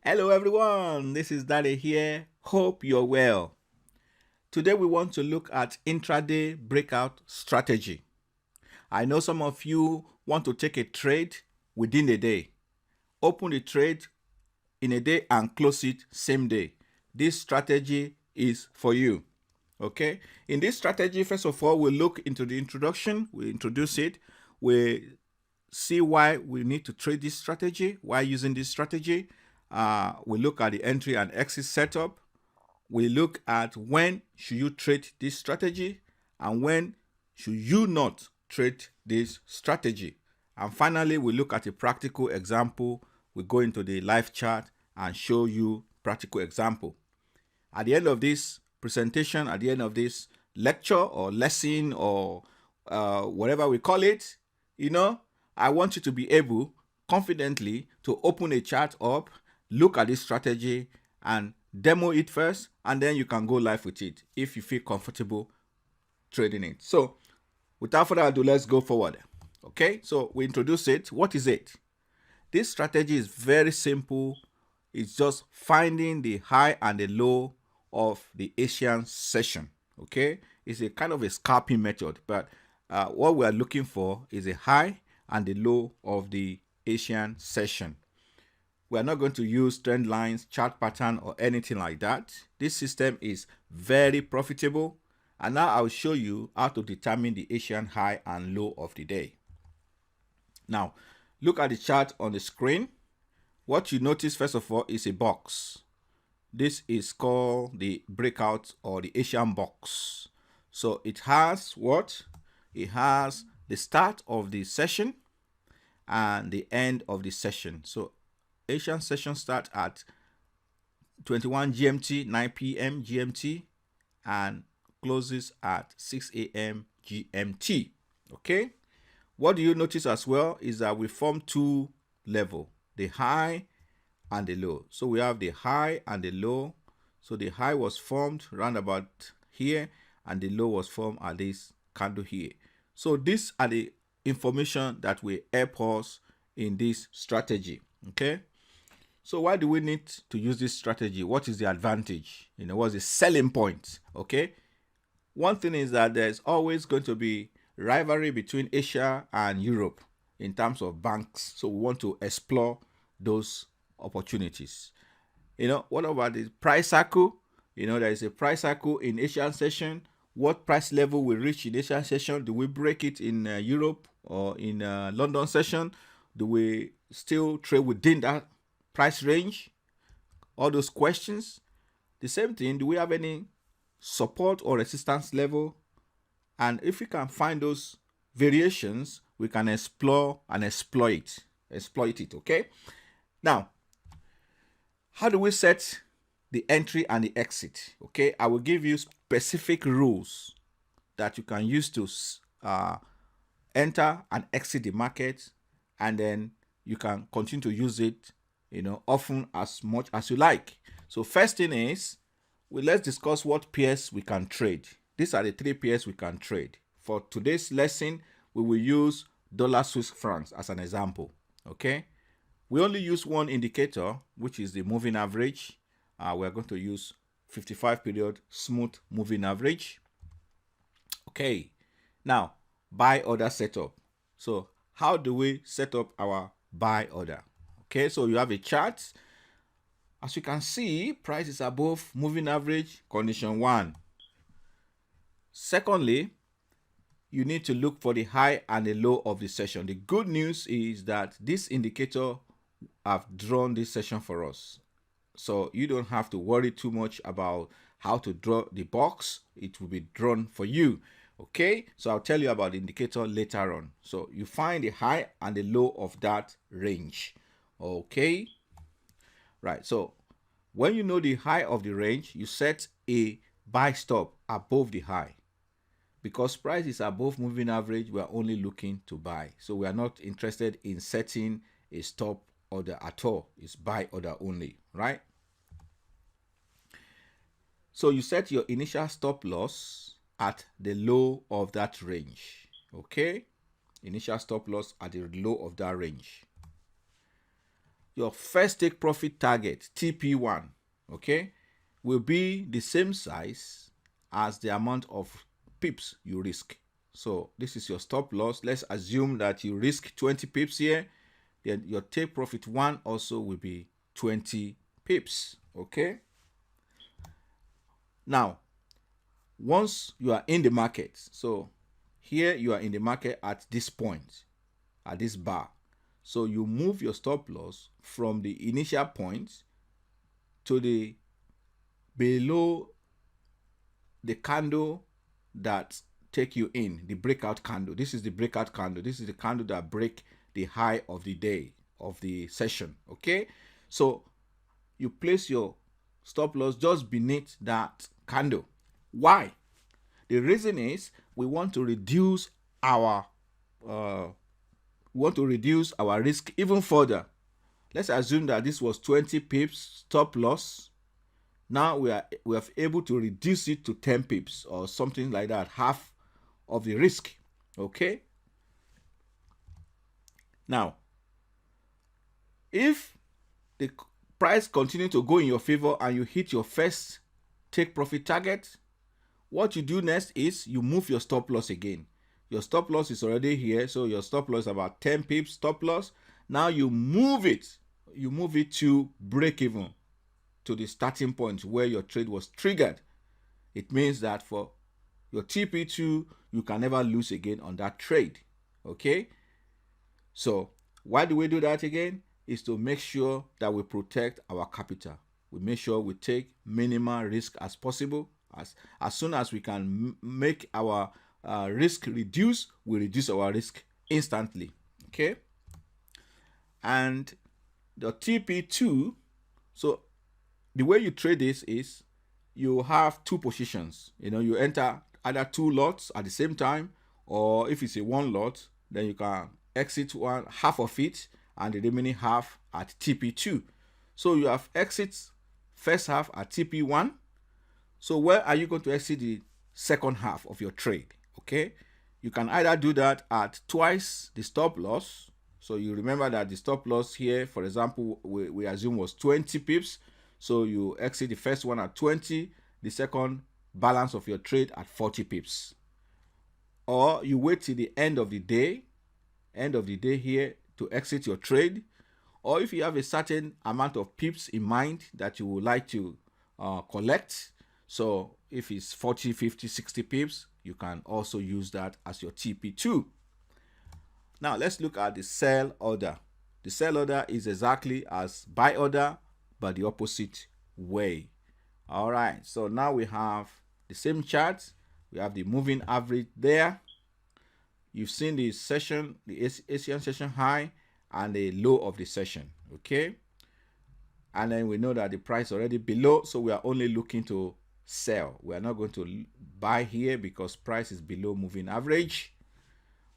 Hello everyone, this is Daddy here. Hope you're well. Today we want to look at intraday breakout strategy. I know some of you want to take a trade within a day. Open the trade in a day and close it same day. This strategy is for you. Okay? In this strategy, first of all, we'll look into the introduction. We introduce it. We see why we need to trade this strategy, why using this strategy. We look at the entry and exit setup. We look at when should you trade this strategy and when should you not trade this strategy. And finally, we look at a practical example. We go into the live chart and show you practical example. At the end of this presentation, at the end of this lecture or lesson or whatever we call it, I want you to be able confidently to open a chart up, look at this strategy and demo it first, and then you can go live with it if you feel comfortable trading it. So without further ado, let's go forward. Okay, so we introduce it. What is it? This strategy is very simple. It's just finding the high and the low of the Asian session. Okay, it's a kind of a scalping method, but what we are looking for is a high and the low of the Asian session. We are not going to use trend lines, chart pattern, or anything like that. This system is very profitable. And now I'll show you how to determine the Asian high and low of the day. Now, look at the chart on the screen. What you notice first of all is a box. This is called the breakout or the Asian box. So it has what? It has the start of the session and the end of the session. So Asian session starts at 21 GMT, 9 p.m. GMT, and closes at 6 a.m. GMT. Okay. What do you notice as well is that we form two levels, the high and the low. So we have the high and the low. So the high was formed round about here and the low was formed at this candle here. So these are the information that will help us in this strategy. Okay. So why do we need to use this strategy? What is the advantage? What's the selling point? Okay. One thing is that there's always going to be rivalry between Asia and Europe in terms of banks. So we want to explore those opportunities. What about the price cycle? There is a price cycle in Asian session. What price level we reach in Asian session? Do we break it in Europe or in London session? Do we still trade within that price range? All those questions. The same thing, do we have any support or resistance level? And if we can find those variations, we can explore and exploit it. Okay. Now, how do we set the entry and the exit? Okay, I will give you specific rules that you can use to enter and exit the market, and then you can continue to use it often as much as you like. So first thing is, let's discuss what pairs we can trade. These are the three pairs we can trade. For today's lesson, we will use dollar Swiss francs as an example. Okay, we only use one indicator, which is the moving average. We're going to use 55 period smooth moving average. Okay, now buy order setup. So how do we set up our buy order? Okay, so you have a chart. As you can see, price is above moving average, condition 1. Secondly, you need to look for the high and the low of the session. The good news is that this indicator have drawn this session for us. So you don't have to worry too much about how to draw the box. It will be drawn for you. Okay, so I'll tell you about the indicator later on. So you find the high and the low of that range. Okay, right. So when you know the high of the range, you set a buy stop above the high. Because price is above moving average, we are only looking to buy. So we are not interested in setting a stop order at all. It's buy order only, right? So you set your initial stop loss at the low of that range. Okay, initial stop loss at the low of that range. your first take profit target, TP1, okay, will be the same size as the amount of pips you risk. So this is your stop loss. Let's assume that you risk 20 pips here. Then your take profit 1 also will be 20 pips, okay? Now, once you are in the market, so here you are in the market at this point, at this bar. So you move your stop loss from the initial point to the below the candle that take you in, the breakout candle. This is the breakout candle. This is the candle that break the high of the day, of the session, okay? So you place your stop loss just beneath that candle. Why? The reason is we want to reduce our risk even further. Let's assume that this was 20 pips stop loss. Now we are able to reduce it to 10 pips or something like that, half of the risk, okay? Now, if the price continue to go in your favor and you hit your first take profit target, what you do next is you move your stop loss again. Your stop loss is already here, so your stop loss is about 10 pips stop loss. Now you move it to break even, to the starting point where your trade was triggered. It means that for your TP2, you can never lose again on that trade, okay? So why do we do that again? Is to make sure that we protect our capital. We make sure we take minimal risk as possible. As soon as we can make our risk reduce, we reduce our risk instantly, okay? And the TP2, so the way you trade this is you have two positions. You enter either two lots at the same time, or if it's a one lot, then you can exit half of it and the remaining half at TP2. So you have exit first half at TP1. So where are you going to exit the second half of your trade? Okay, you can either do that at twice the stop loss. So you remember that the stop loss here, for example, we assume was 20 pips. So you exit the first one at 20, the second balance of your trade at 40 pips. Or you wait till the end of the day here to exit your trade. Or if you have a certain amount of pips in mind that you would like to collect, so if it's 40, 50, 60 pips, you can also use that as your TP2. Now let's look at the sell order. The sell order is exactly as buy order, but the opposite way. All right, so now we have the same chart. We have the moving average there. You've seen the session, the Asian session high and the low of the session, okay? And then we know that the price already below, so we are only looking to sell. We are not going to buy here because price is below moving average.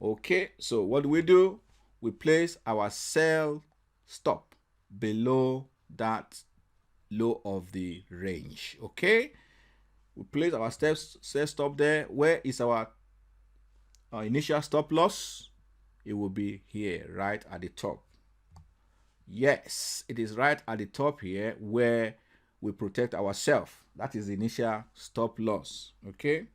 Okay, so what do? We place our sell stop below that low of the range, okay? We place our sell stop there. Where is our initial stop loss? It will be here, right at the top. Yes, it is right at the top here where we protect ourselves. That is the initial stop loss, okay?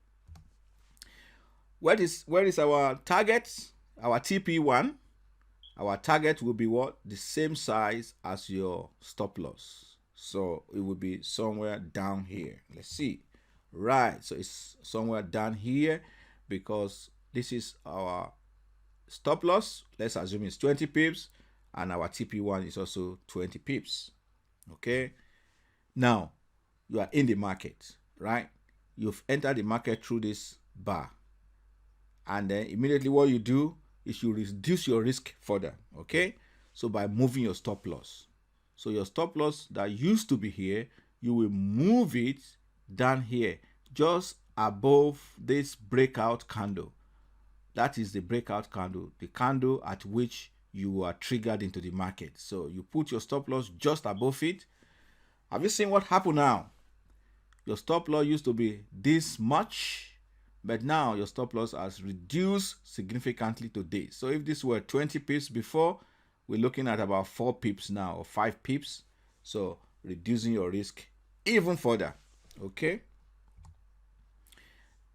Where is our target? Our TP1. Our target will be what? The same size as your stop loss. So it will be somewhere down here. Let's see. Right, so it's somewhere down here because this is our stop loss. Let's assume it's 20 pips and our TP1 is also 20 pips. Okay, now you are in the market, right? You've entered the market through this bar, and then immediately what you do is you reduce your risk further. Okay, so by moving your stop loss, so your stop loss that used to be here, you will move it down here just above this breakout candle. That is the breakout candle, the candle at which you are triggered into the market. So you put your stop loss just above it. Have you seen what happened now? Your stop loss used to be this much, but now your stop loss has reduced significantly to this. So if this were 20 pips before, we're looking at about 4 pips now, or 5 pips. So reducing your risk even further. Okay.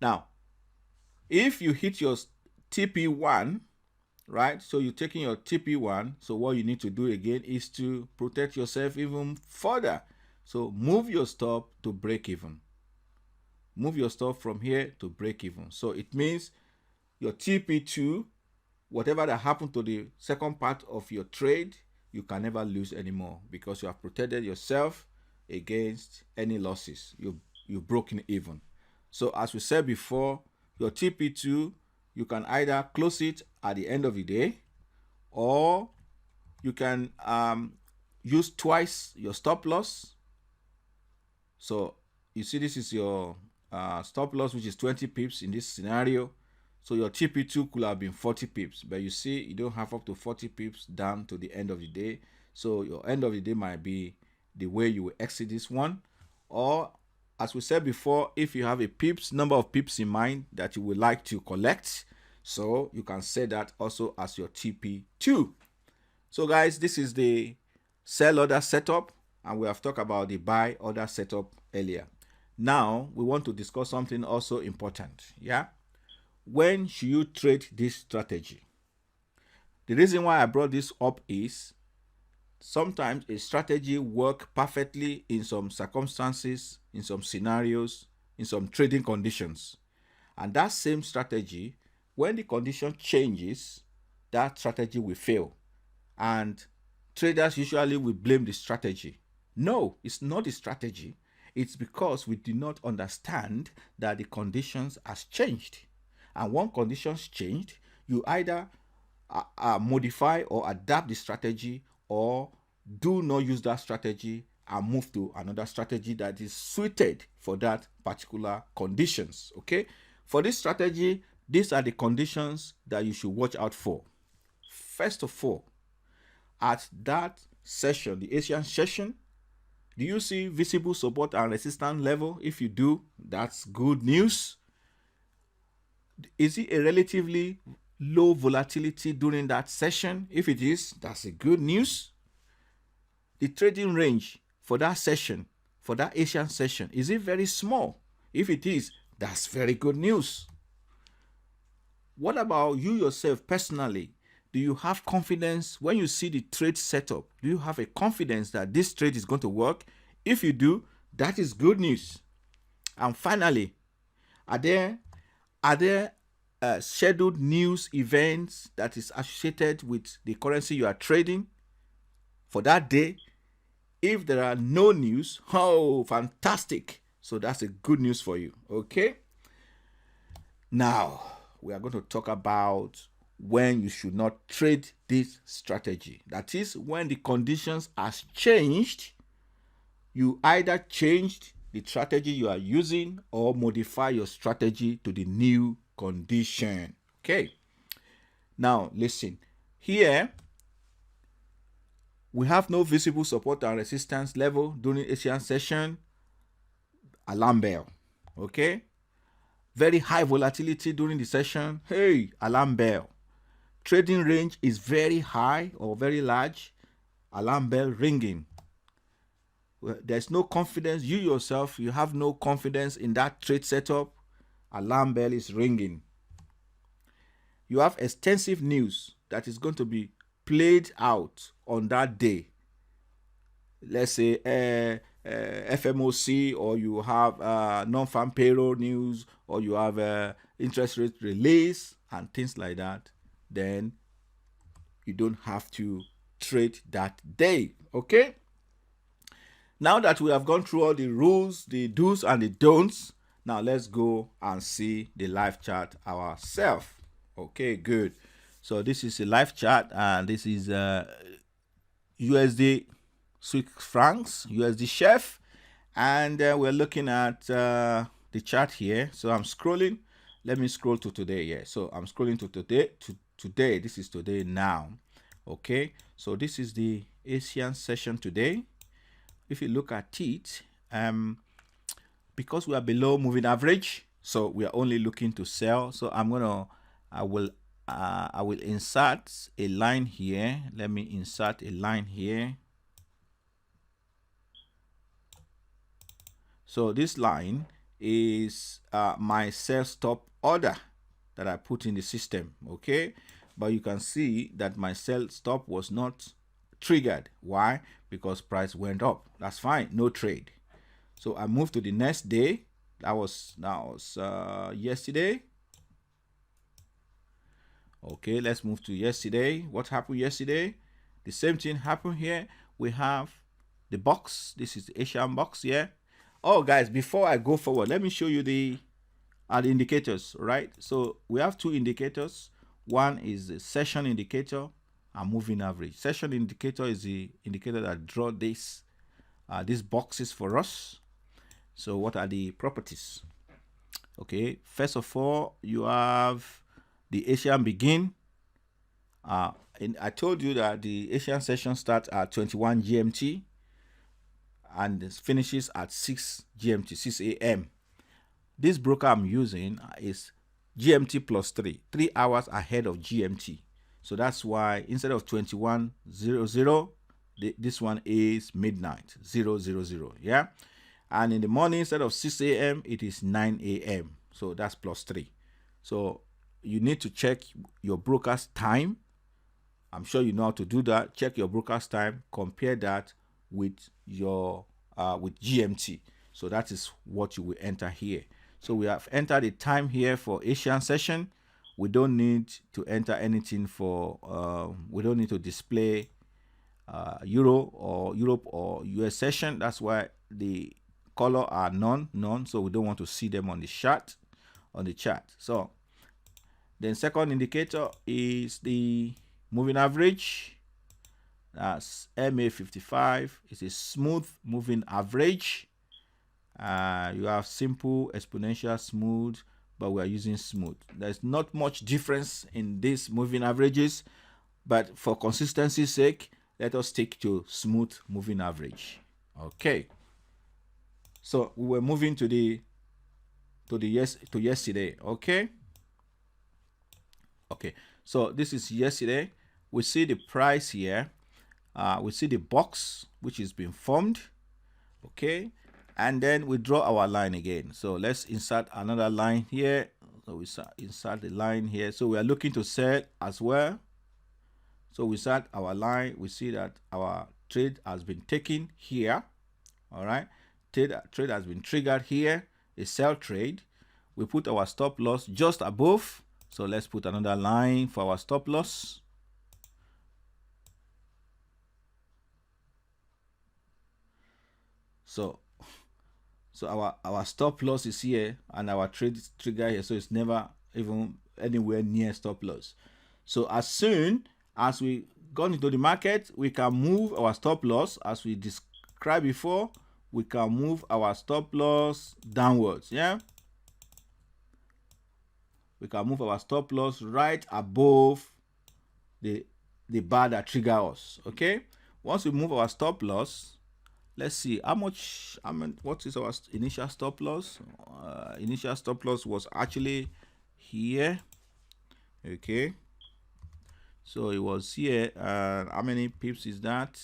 Now, if you hit your TP1, right? So you're taking your TP1. So what you need to do again is to protect yourself even further. So move your stop to break even. Move your stop from here to break even. So it means your TP2, whatever that happened to the second part of your trade, you can never lose anymore because you have protected yourself against any losses. You've broken even. So as we said before, your TP2, you can either close it at the end of the day, or you can use twice your stop loss. So you see, this is your stop loss, which is 20 pips in this scenario. So your TP2 could have been 40 pips, but you see, you don't have up to 40 pips down to the end of the day. So your end of the day might be the way you will exit this one. Or as we said before, if you have a number of pips in mind that you would like to collect, so you can set that also as your TP2. So guys, this is the sell order setup, and we have talked about the buy order setup earlier. Now we want to discuss something also important. Yeah, when should you trade this strategy? The reason why I brought this up is sometimes a strategy works perfectly in some circumstances, in some scenarios, in some trading conditions, and that same strategy, when the condition changes, that strategy will fail, and traders usually will blame the strategy. No, it's not the strategy. It's because we do not understand that the conditions has changed. And when conditions changed, you either modify or adapt the strategy, or do not use that strategy and move to another strategy that is suited for that particular conditions. Okay, for this strategy, these are the conditions that you should watch out for. First of all, at that session, the Asian session, do you see visible support and resistance level? If you do, that's good news. Is it a relatively low volatility during that session? If it is, that's a good news. The trading range for that session, for that Asian session, is it very small? If it is, that's very good news. What about you yourself personally? Do you have confidence when you see the trade setup? Do you have a confidence that this trade is going to work? If you do, that is good news. And finally, are there scheduled news events that is associated with the currency you are trading for that day? If there are no news, oh, fantastic. So that's a good news for you. Okay. Now we are going to talk about when you should not trade this strategy. That is, when the conditions has changed, you either changed the strategy you are using or modify your strategy to the new condition. Okay. Now listen, here we have no visible support and resistance level during Asian session. Alarm bell. Okay. Very high volatility during the session. Hey, alarm bell. Trading range is very high or very large. Alarm bell ringing. There's no confidence. You yourself, you have no confidence in that trade setup. Alarm bell is ringing. You have extensive news that is going to be played out on that day. Let's say FMOC, or you have non-farm payroll news, or you have interest rate release and things like that. Then you don't have to trade that day. Okay. Now that we have gone through all the rules, the do's and the don'ts, now let's go and see the live chart ourselves. Okay, good. So this is a live chart, and this is USD Swiss francs, USD chef, and we're looking at the chart here. So I'm scrolling. Let me scroll to today. Yeah. So I'm scrolling to today. Today. This is today now. Okay. So this is the Asian session today. If you look at it, because we are below moving average, so we are only looking to sell. So I will I will insert a line here. Let me insert a line here. So this line is my sell stop order that I put in the system, okay? But you can see that my sell stop was not triggered. Why? Because price went up. That's fine, no trade. So I moved to the next day. That was yesterday. Okay, let's move to yesterday. What happened yesterday? The same thing happened here. We have the box. This is the Asian box here. Oh, guys, before I go forward, let me show you the indicators, right? So we have two indicators. One is the session indicator and moving average. Session indicator is the indicator that draw these boxes for us. So what are the properties? Okay, first of all, you have the Asian begin. And I told you that the Asian session starts at 21 GMT and it finishes at 6 GMT, 6 a.m. This broker I'm using is GMT plus 3 hours ahead of GMT. So that's why instead of 21:00, this one is midnight 0:00. Yeah. And in the morning, instead of 6 a.m., it is 9 a.m. So that's plus 3. So you need to check your broker's time. I'm sure you know how to do that. Check your broker's time, compare that with your with GMT. So that is what you will enter here. So we have entered the time here for Asian session. We don't need to enter anything for we don't need to display Europe or US session. That's why the color are none, so we don't want to see them on the chart. So then second indicator is the moving average. That's MA55. It's a smooth moving average. You have simple, exponential, smooth, but we are using smooth. There's not much difference in these moving averages, but for consistency's sake, let us stick to smooth moving average. Okay. So we were moving to yesterday. Okay. So this is yesterday. We see the price here. We see the box which is being formed. Okay. And then we draw our line again. So let's insert another line here. So we insert the line here. So we are looking to sell as well. So we start our line. We see that our trade has been taken here. All right. Trade has been triggered here. A sell trade. We put our stop loss just above. So let's put another line for our stop loss. So our stop loss is here and our trade trigger here. So it's never even anywhere near stop loss. So as soon as we gone into the market, we can move our stop loss as we described before. We can move our stop loss downwards. Yeah. We can move our stop loss right above the bar that trigger us. Okay. Once we move our stop loss, let's see what is our initial stop loss. Initial stop loss was actually here. Okay. So it was here. How many pips is that?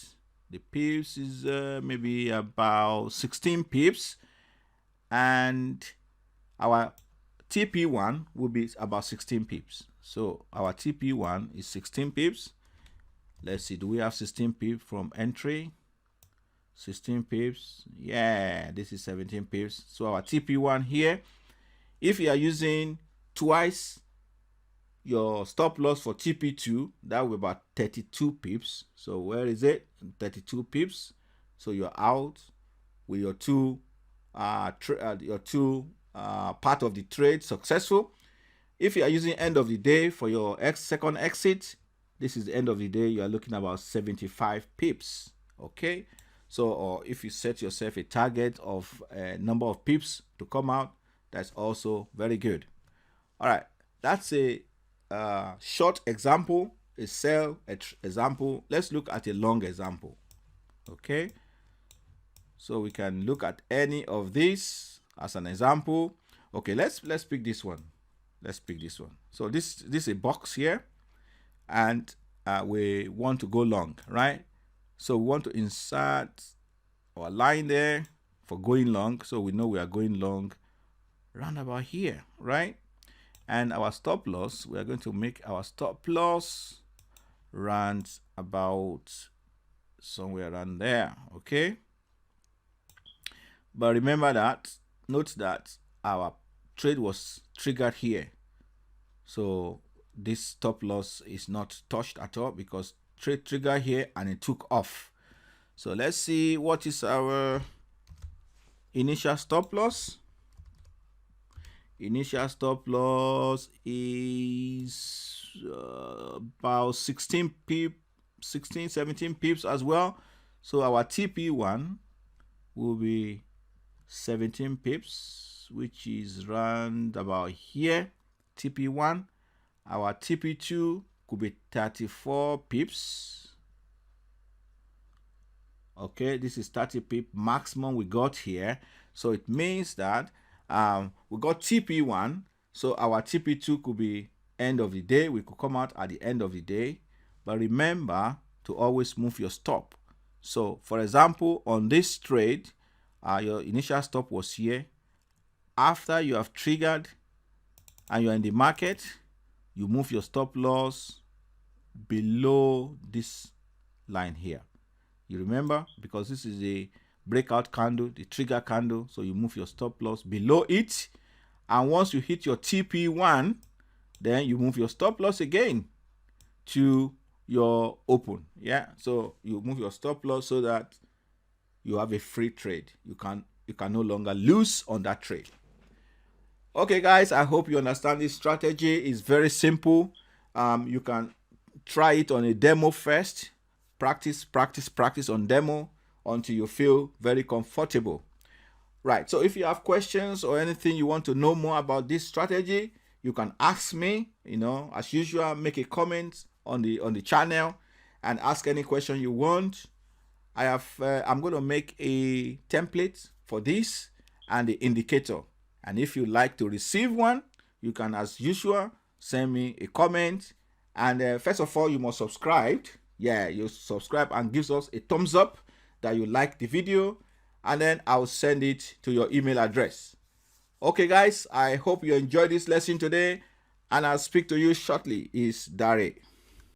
The pips is maybe about 16 pips, and our TP1 will be about 16 pips. So our TP1 is 16 pips. Let's see, do we have 16 pips from entry? 16 pips. Yeah, this is 17 pips. So our TP1 here, if you are using twice your stop loss for TP2, that will be about 32 pips. So where is it? 32 pips. So you're out with your two part of the trade successful. If you are using end of the day for your second exit, this is the end of the day, you are looking about 75 pips. Okay. So, or if you set yourself a target of a number of pips to come out, that's also very good. All right, that's a short example, a sell example. Let's look at a long example. Okay, so we can look at any of these as an example. Okay, let's pick this one. Let's pick this one. So this is a box here, and we want to go long, right? So we want to insert our line there for going long, so we know we are going long round about here, right? And our stop loss, we are going to make our stop loss round about somewhere around there, okay? But remember that, note that our trade was triggered here, so this stop loss is not touched at all because trade trigger here and it took off. So let's see what is our initial stop loss. Initial stop loss is about 16 pips, 16, 17 pips as well. So our TP1 will be 17 pips, which is round about here. TP1. Our TP2 could be 34 pips. Okay, this is 30 pip maximum we got here. So it means that we got TP1. So our TP2 could be end of the day. We could come out at the end of the day. But remember to always move your stop. So for example, on this trade, your initial stop was here. After you have triggered and you're in the market, you move your stop loss below this line here. You remember, because this is a breakout candle, the trigger candle, so you move your stop loss below it, and once you hit your TP1, then you move your stop loss again to your open. Yeah, so you move your stop loss so that you have a free trade. You can no longer lose on that trade. Okay guys, I hope you understand this strategy. It's very simple. You can try it on a demo first. Practice on demo until you feel very comfortable. Right, so if you have questions or anything you want to know more about this strategy, you can ask me. As usual, make a comment on the channel and ask any question you want. I'm going to make a template for this and the indicator. And if you like to receive one, you can, as usual, send me a comment. And first of all, you must subscribe. Yeah, you subscribe and gives us a thumbs up that you like the video. And then I'll send it to your email address. Okay, guys, I hope you enjoyed this lesson today. And I'll speak to you shortly. It's Dare.